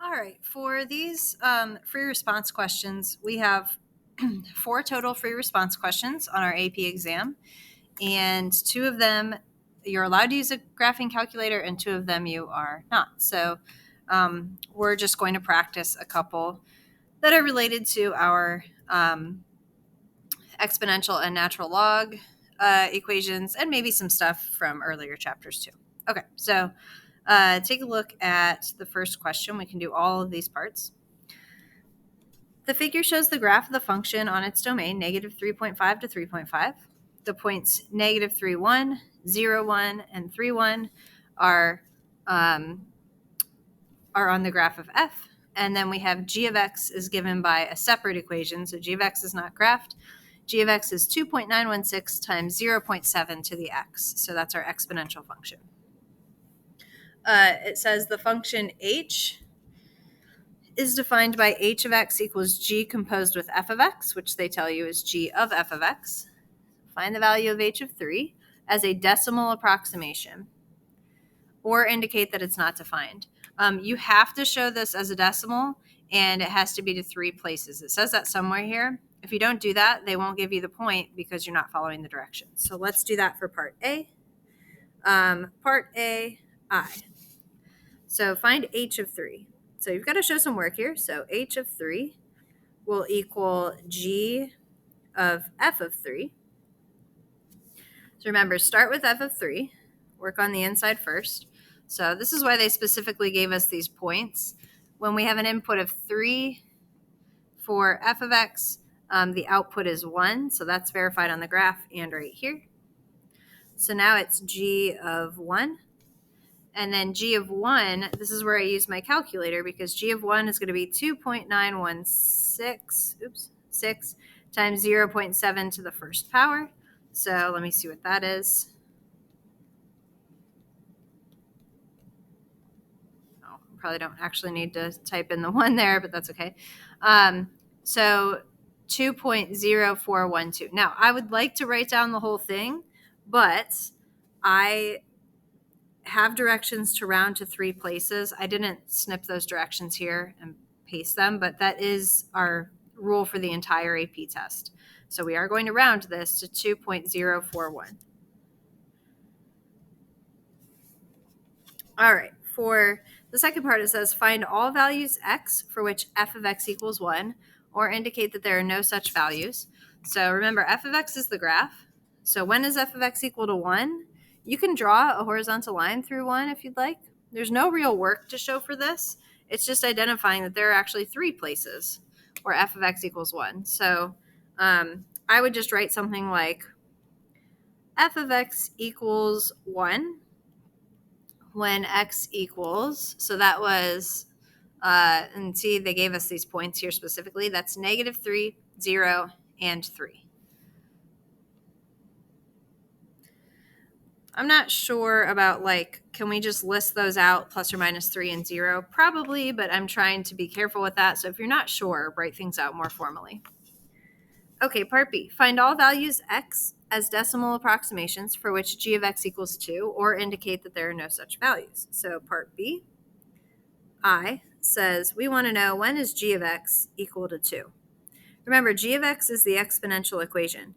All right, for these free response questions, we have 4 total free response questions on our AP exam, and 2 of them you're allowed to use a graphing calculator, and 2 of them you are not. So we're just going to practice a couple that are related to our exponential and natural log equations, and maybe some stuff from earlier chapters too. Okay, so take a look at the first question. We can do all of these parts. The figure shows the graph of the function on its domain, negative 3.5 to 3.5. The points negative 3, 1, 0, 1, and 3, 1 are on the graph of f. And then we have g of x is given by a separate equation. So g of x is not graphed. G of x is 2.916 times 0.7 to the x. So that's our exponential function. It says the function h is defined by h of x equals g composed with f of x, which they tell you is g of f of x. Find the value of h of 3 as a decimal approximation, or indicate that it's not defined. You have to show this as a decimal, and it has to be to 3 places. It says that somewhere here. If you don't do that, they won't give you the point because you're not following the directions. So let's do that for part A. Part A, I. So find h of 3. So you've got to show some work here. So h of 3 will equal g of f of 3. So remember, start with f of 3. Work on the inside first. So this is why they specifically gave us these points. When we have an input of 3 for f of x, the output is 1. So that's verified on the graph and right here. So now it's g of 1. And then g of 1, this is where I use my calculator, because g of 1 is going to be 2.916 times 0.7 to the first power. So let me see what that is. Oh, probably don't actually need to type in the 1 there, but that's okay. So 2.0412. Now, I would like to write down the whole thing, but I have directions to round to 3 places. I didn't snip those directions here and paste them, but that is our rule for the entire AP test. So we are going to round this to 2.041. All right, for the second part, it says find all values x for which f of x equals 1, or indicate that there are no such values. So remember, f of x is the graph. So when is f of x equal to 1? You can draw a horizontal line through 1 if you'd like. There's no real work to show for this. It's just identifying that there are actually 3 places where f of x equals 1. So I would just write something like f of x equals 1 when x equals, so that was, and see, they gave us these points here specifically. That's negative 3, 0, and 3. I'm not sure about, like, can we just list those out, plus or minus 3 and 0? Probably, but I'm trying to be careful with that. So if you're not sure, write things out more formally. Okay, part B. Find all values x as decimal approximations for which g of x equals 2, or indicate that there are no such values. So part B, I, says we want to know when is g of x equal to 2. Remember, g of x is the exponential equation.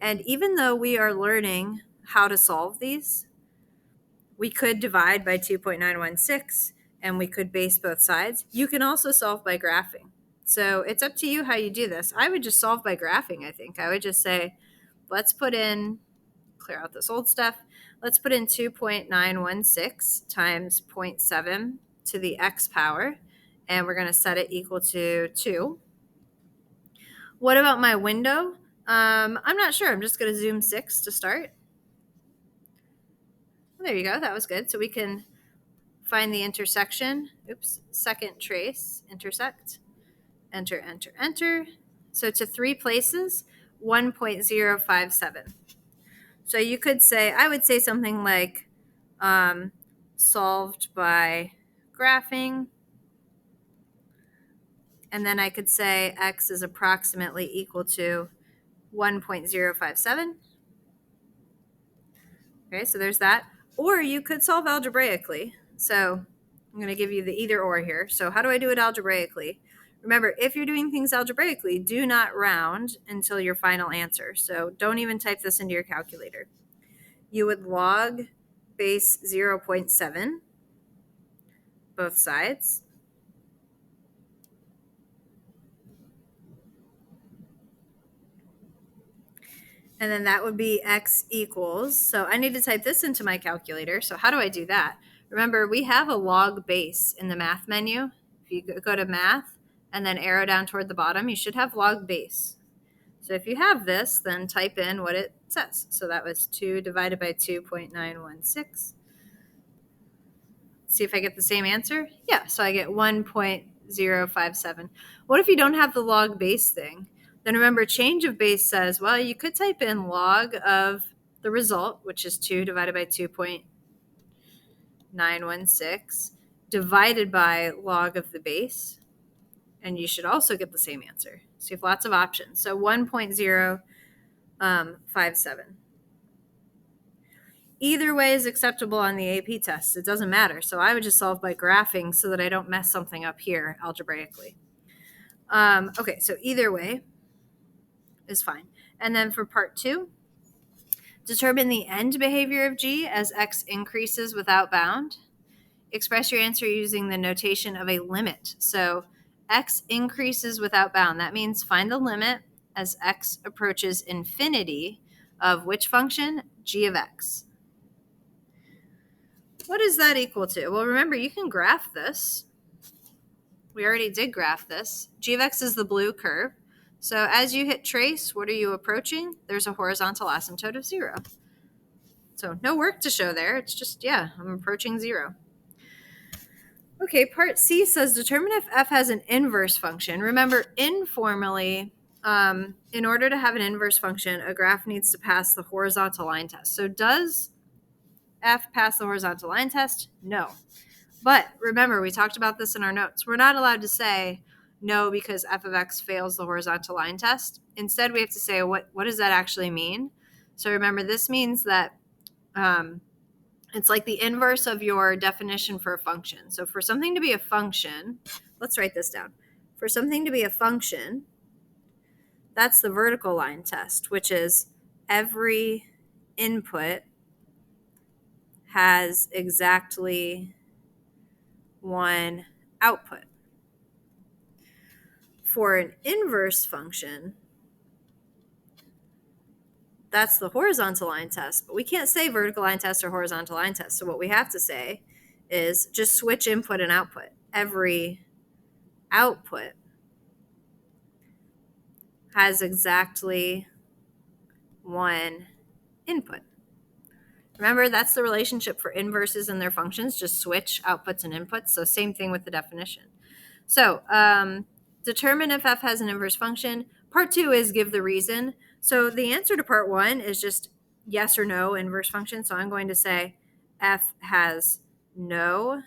And even though we are learning how to solve these, we could divide by 2.916 and we could base both sides. You can also solve by graphing. So it's up to you how you do this. I would just solve by graphing, I think. I would just say, let's put in, clear out this old stuff. Let's put in 2.916 times 0.7 to the x power, and we're going to set it equal to 2. What about my window? I'm not sure. I'm just going to zoom 6 to start. There you go. That was good. So we can find the intersection. Oops. Second trace, intersect. Enter, enter, enter. So to 3 places, 1.057. So you could say, I would say something like solved by graphing. And then I could say x is approximately equal to 1.057. Okay, so there's that. Or you could solve algebraically. So I'm going to give you the either or here. So how do I do it algebraically? Remember, if you're doing things algebraically, do not round until your final answer. So don't even type this into your calculator. You would log base 0.7, both sides. And then that would be x equals. So I need to type this into my calculator. So how do I do that? Remember, we have a log base in the math menu. If you go to math and then arrow down toward the bottom, you should have log base. So if you have this, then type in what it says. So that was 2 divided by 2.916. See if I get the same answer. Yeah, so I get 1.057. What if you don't have the log base thing? Then remember, change of base says, well, you could type in log of the result, which is 2 divided by 2.916, divided by log of the base. And you should also get the same answer. So you have lots of options. So 1.057. Either way is acceptable on the AP test. It doesn't matter. So I would just solve by graphing so that I don't mess something up here algebraically. Okay, so either way is fine. And then for part 2, determine the end behavior of G as x increases without bound. Express your answer using the notation of a limit. So x increases without bound. That means find the limit as x approaches infinity of which function? G of x. What is that equal to? Well, remember, you can graph this. We already did graph this. G of x is the blue curve. So as you hit trace, what are you approaching? There's a horizontal asymptote of 0. So no work to show there. It's just, yeah, I'm approaching 0. Okay, part C says determine if f has an inverse function. Remember, informally, in order to have an inverse function, a graph needs to pass the horizontal line test. So does f pass the horizontal line test? No. But remember, we talked about this in our notes. We're not allowed to say no because f of x fails the horizontal line test. Instead, we have to say, what does that actually mean? So remember, this means that it's like the inverse of your definition for a function. So for something to be a function, let's write this down. For something to be a function, that's the vertical line test, which is every input has exactly one output. For an inverse function, that's the horizontal line test, but we can't say vertical line test or horizontal line test. So what we have to say is just switch input and output. Every output has exactly one input. Remember, that's the relationship for inverses and their functions. Just switch outputs and inputs. So same thing with the definition. So determine if f has an inverse function. Part 2 is give the reason. So the answer to part 1 is just yes or no inverse function. So I'm going to say f has no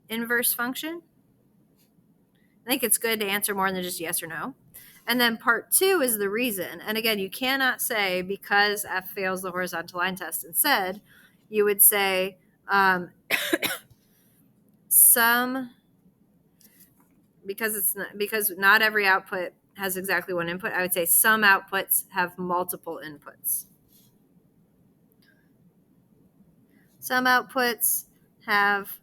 inverse function. I think it's good to answer more than just yes or no. And then part 2 is the reason. And again, you cannot say because f fails the horizontal line test. Instead, you would say because not every output has exactly one input, I would say some outputs have multiple inputs. Some outputs have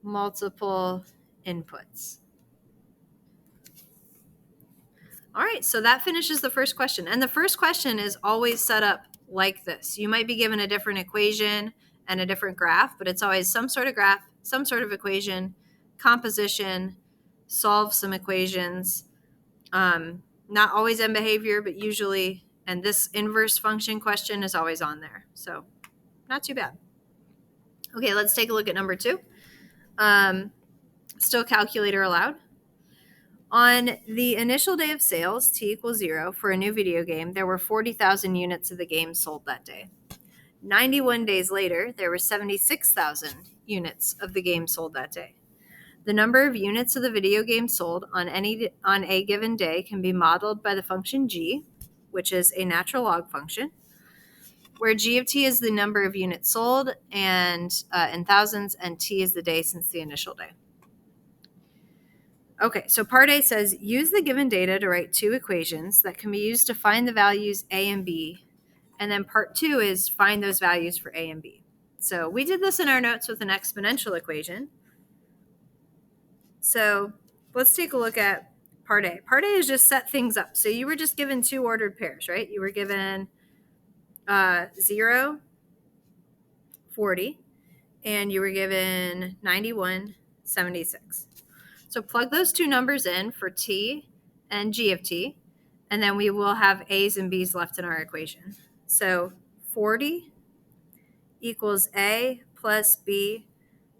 multiple inputs. All right, so that finishes the first question. And the first question is always set up like this. You might be given a different equation and a different graph, but it's always some sort of graph, some sort of equation, composition, solve some equations. Not always end behavior, but usually, and this inverse function question is always on there. So not too bad. Okay, let's take a look at number 2. Still calculator allowed. On the initial day of sales, t equals 0, for a new video game, there were 40,000 units of the game sold that day. 91 days later, there were 76,000 units of the game sold that day. The number of units of the video game sold on a given day can be modeled by the function g, which is a natural log function. where G of T is the number of units sold and in thousands, and T is the day since the initial day. Okay, so part A says use the given data to write two equations that can be used to find the values A and B. And then part 2 is find those values for A and B. So we did this in our notes with an exponential equation. So let's take a look at part A. Part A is just set things up. So you were just given two ordered pairs, right? You were given 0, 40, and you were given 91, 76. So plug those two numbers in for T and G of T, and then we will have A's and B's left in our equation. So 40 equals A plus B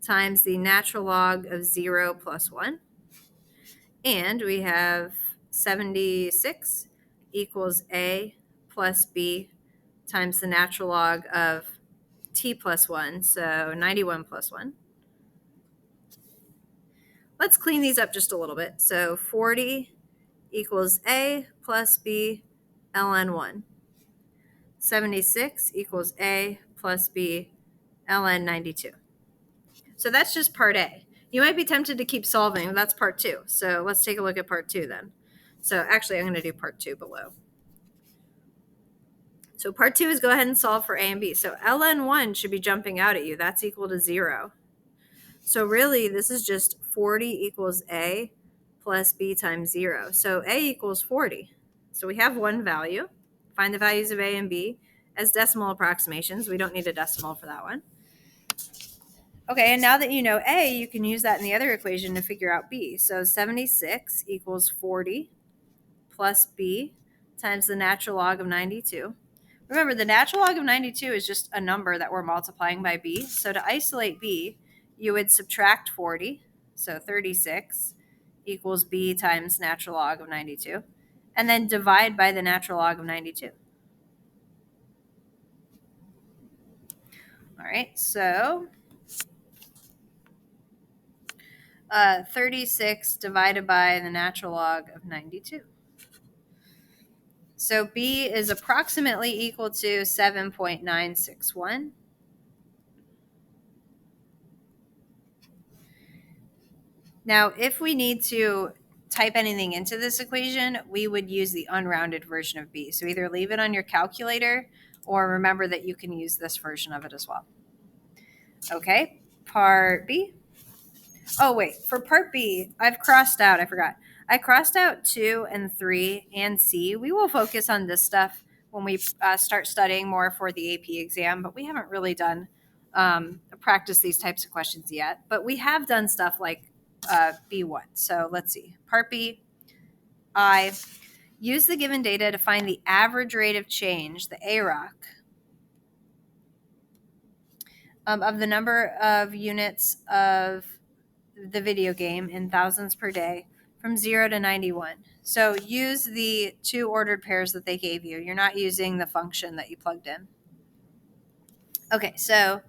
times the natural log of 0 plus 1. And we have 76 equals A plus B times the natural log of T plus 1, so 91 plus 1. Let's clean these up just a little bit. So 40 equals A plus B ln 1. 76 equals A plus B ln 92. So that's just part A. You might be tempted to keep solving, but that's part 2. So let's take a look at part 2 then. So actually, I'm going to do part 2 below. So part 2 is go ahead and solve for A and B. So ln 1 should be jumping out at you. That's equal to 0. So really, this is just 40 equals A plus B times 0. So A equals 40. So we have one value. Find the values of A and B as decimal approximations. We don't need a decimal for that one. Okay, and now that you know A, you can use that in the other equation to figure out B. So 76 equals 40 plus B times the natural log of 92. Remember, the natural log of 92 is just a number that we're multiplying by B. So to isolate B, you would subtract 40. So 36 equals B times natural log of 92. And then divide by the natural log of 92. All right, so 36 divided by the natural log of 92. So B is approximately equal to 7.961. Now, if we need to type anything into this equation, we would use the unrounded version of B. So either leave it on your calculator or remember that you can use this version of it as well. Okay, part B. Oh, wait, for part B, I've crossed out, I forgot. I crossed out 2 and 3 and C. We will focus on this stuff when we start studying more for the AP exam, but we haven't really done practice these types of questions yet. But we have done stuff like B1. So let's see. Part B, I use the given data to find the average rate of change, the AROC, of the number of units of the video game in thousands per day from 0 to 91. So use the two ordered pairs that they gave you. You're not using the function that you plugged in. Okay, so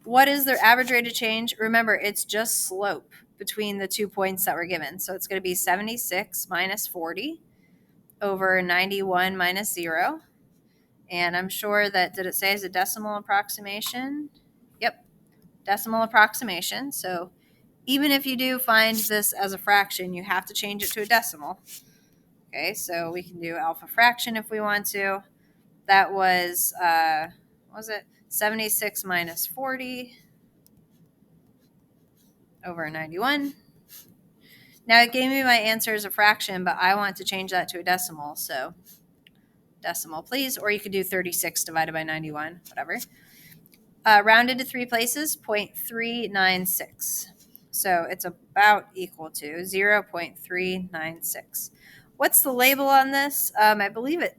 what is their average rate of change? Remember, it's just slope between the 2 points that were given. So it's going to be 76 minus 40 over 91 minus 0. And I'm sure that, did it say as a decimal approximation? Yep, decimal approximation. So even if you do find this as a fraction, you have to change it to a decimal. Okay, so we can do alpha fraction if we want to. That was, what was it? 76 minus 40 over 91. Now it gave me my answer as a fraction, but I want to change that to a decimal. So decimal, please. Or you could do 36 divided by 91, whatever. Rounded to 3 places, 0.396. So it's about equal to 0.396. What's the label on this? I believe it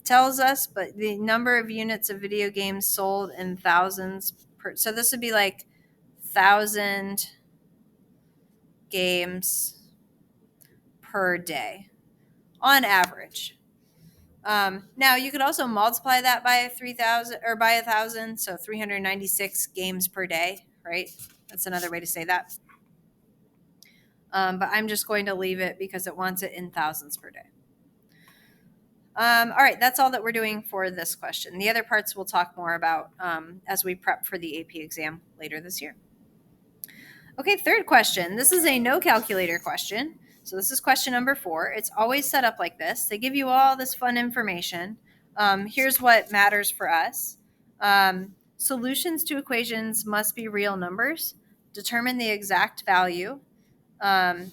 tells us, but the number of units of video games sold in thousands per. So this would be like 1,000 games per day on average. Now you could also multiply that by 3,000 or by 1,000, so 396 games per day, right? That's another way to say that. But I'm just going to leave it because it wants it in thousands per day. All right, that's all that we're doing for this question. The other parts we'll talk more about as we prep for the AP exam later this year. Okay, third question. This is a no calculator question. So this is question number 4. It's always set up like this. They give you all this fun information. Here's what matters for us. Solutions to equations must be real numbers. Determine the exact value.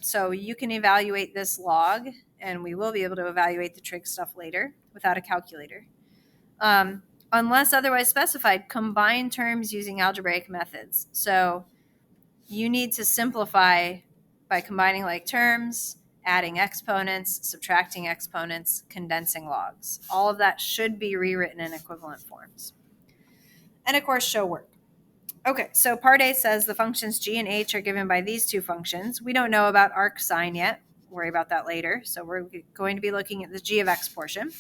So you can evaluate this log, and we will be able to evaluate the trig stuff later without a calculator. Unless otherwise specified, combine terms using algebraic methods. So you need to simplify by combining like terms, adding exponents, subtracting exponents, condensing logs. All of that should be rewritten in equivalent forms. And of course, show work. Okay, so part A says the functions g and h are given by these two functions. We don't know about arc sine yet. Worry about that later. So we're going to be looking at the g of x portion.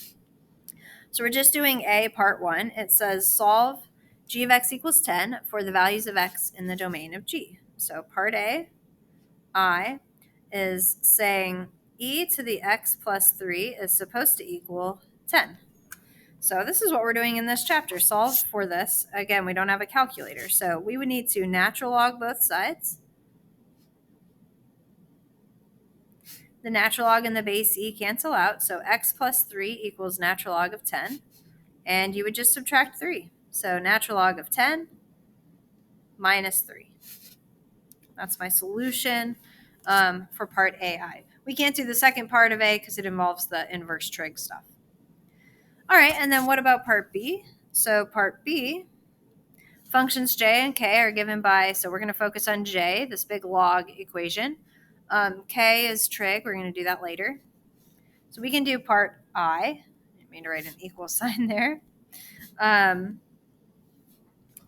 So we're just doing A, part 1. It says solve g of x equals 10 for the values of x in the domain of g. So part A, I, is saying e to the x plus 3 is supposed to equal 10. So this is what we're doing in this chapter. Solve for this. Again, we don't have a calculator. So we would need to natural log both sides. The natural log and the base e cancel out. So x plus 3 equals natural log of 10. And you would just subtract 3. So natural log of 10 minus 3. That's my solution for part AI. We can't do the second part of A because it involves the inverse trig stuff. All right, and then what about part B? So part B, functions j and k are given by, so we're going to focus on j, this big log equation. K is trig. We're going to do that later. So we can do part I. I didn't mean to write an equal sign there.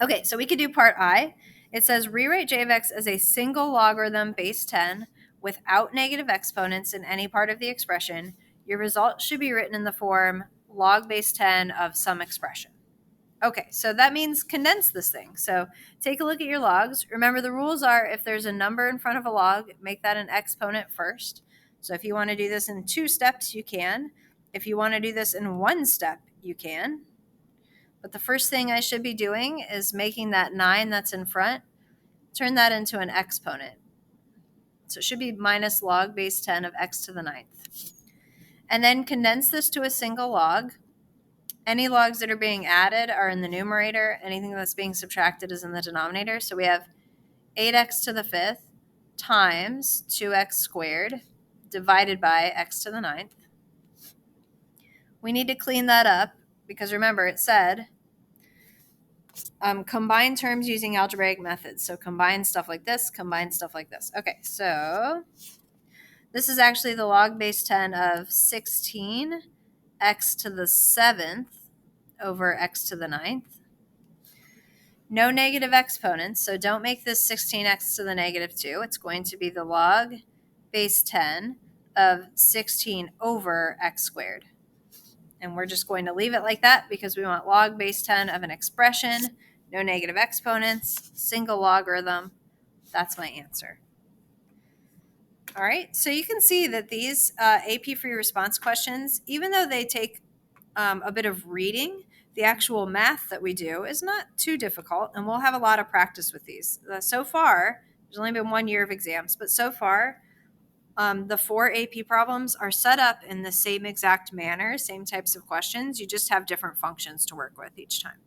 Okay, so we could do part I. It says rewrite j of x as a single logarithm base 10 without negative exponents in any part of the expression. Your result should be written in the form log base 10 of some expression. Okay, so that means condense this thing. So take a look at your logs. Remember, the rules are if there's a number in front of a log, make that an exponent first. So if you want to do this in 2 steps, you can. If you want to do this in 1 step, you can. But the first thing I should be doing is making that 9 that's in front, turn that into an exponent. So it should be minus log base 10 of x to the 9th. And then condense this to a single log. Any logs that are being added are in the numerator. Anything that's being subtracted is in the denominator. So we have 8x to the 5th times 2x squared divided by x to the 9th. We need to clean that up because remember it said combine terms using algebraic methods. So combine stuff like this, combine stuff like this. Okay, so this is actually the log base 10 of 16x to the 7th over x to the 9th. No negative exponents, so don't make this 16x to the negative 2. It's going to be the log base 10 of 16 over x squared. And we're just going to leave it like that because we want log base 10 of an expression, no negative exponents, single logarithm. That's my answer. All right, so you can see that these AP free response questions, even though they take a bit of reading, the actual math that we do is not too difficult, and we'll have a lot of practice with these. So far, there's only been 1 year of exams, but so far, the 4 AP problems are set up in the same exact manner, same types of questions. You just have different functions to work with each time.